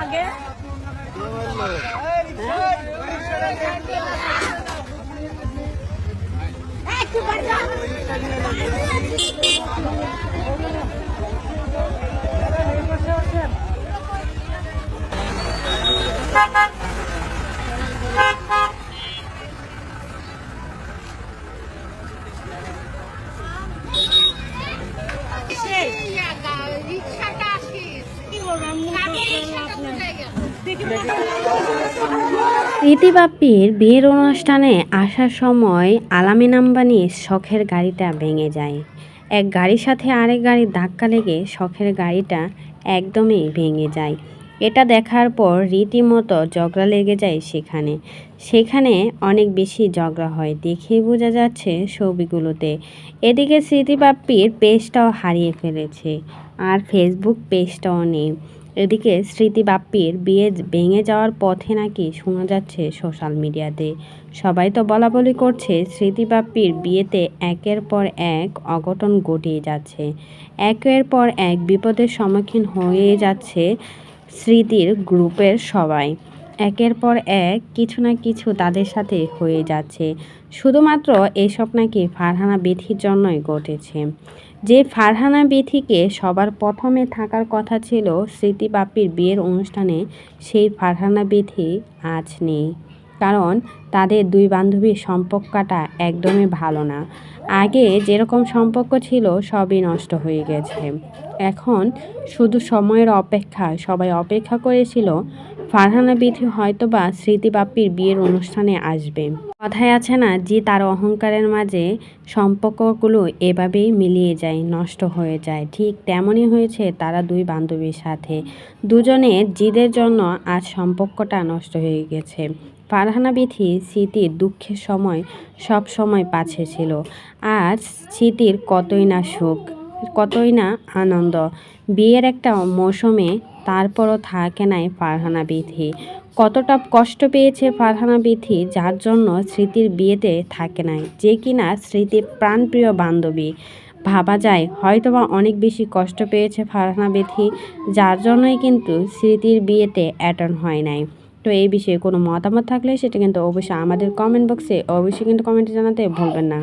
আগে রীতি বাপ্পির বিয়ের অনুষ্ঠানে আসার সময় আলামিন আম্বানির শখের গাড়িটা ভেঙে যায়। এক গাড়ির সাথে আরেক গাড়ির ধাক্কা লেগে শখের গাড়িটা একদমই ভেঙে যায়। এটা দেখার পর রীতিমতো ঝগড়া লেগে যায় সেখানে অনেক বেশি ঝগড়া হয়, দেখেই বোঝা যাচ্ছে ছবিগুলোতে। এদিকে স্মৃতি বাপ্পির পেজটাও হারিয়ে ফেলেছে, আর ফেসবুক পেজটাও নেই। এদিকে স্মৃতি বাপ্পির বিয়ে ভেঙে যাওয়ার পথে নাকি শোনা যাচ্ছে সোশ্যাল মিডিয়াতে। সবাই তো বলাবলি করছে স্মৃতি বাপ্পির বিয়েতে একের পর এক অঘটন ঘটিয়ে যাচ্ছে, একের পর এক বিপদের সম্মুখীন হয়ে যাচ্ছে স্মৃতির গ্রুপের সবাই। একের পর এক কিছু না কিছু তাদের সাথে হয়ে যাচ্ছে। শুধুমাত্র এসব নাকি ফারহানা বিথির জন্যই ঘটেছে। যে ফারহানা বিথিকে সবার প্রথমে থাকার কথা ছিল স্মৃতি বাপ্পির বিয়ের অনুষ্ঠানে, সেই ফারহানা বিথি আজ নেই। কারণ তাদের দুই বান্ধবীর সম্পর্কটা একদমই ভালো না। আগে যেরকম সম্পর্ক ছিল সবই নষ্ট হয়ে গেছে। এখন শুধু সময়ের অপেক্ষা, সবাই অপেক্ষা করেছিল ফারহানা বিথি হয়তোবা স্মৃতি বাপ্পির বিয়ের অনুষ্ঠানে আসবে। কথায় আছে না যে তার অহংকারের মাঝে সম্পর্কগুলো এভাবেই মিলিয়ে যায়, নষ্ট হয়ে যায়। ঠিক তেমনই হয়েছে তারা দুই বান্ধবীর সাথে। দুজনের জিদের জন্য আজ সম্পর্কটা নষ্ট হয়ে গেছে। ফারহানা বিথি স্মৃতির দুঃখের সময় সব সময় পাশে ছিল। আজ স্মৃতির কতই না সুখ, কতই না আনন্দ। বিয়ের একটা মৌসুমে তারপরও থাকে নাই ফারহানা বিথি। কতটা কষ্ট পেয়েছে ফারহানা বিথি, যার জন্য স্মৃতির বিয়েতে থাকে নাই, যে কিনা স্মৃতির প্রাণপ্রিয় বান্ধবী। ভাবা যায় হয়তোবা অনেক বেশি কষ্ট পেয়েছে ফারহানা বিথি, যার জন্যই কিন্তু স্মৃতির বিয়েতে অ্যাটেন্ড হয় নাই। তো এই বিষয়ে কোনো মতামত থাকলে সেটা কিন্তু অবশ্যই আমাদের কমেন্ট বক্সে অবশ্যই কিন্তু কমেন্টে জানাতে ভুলবেন না।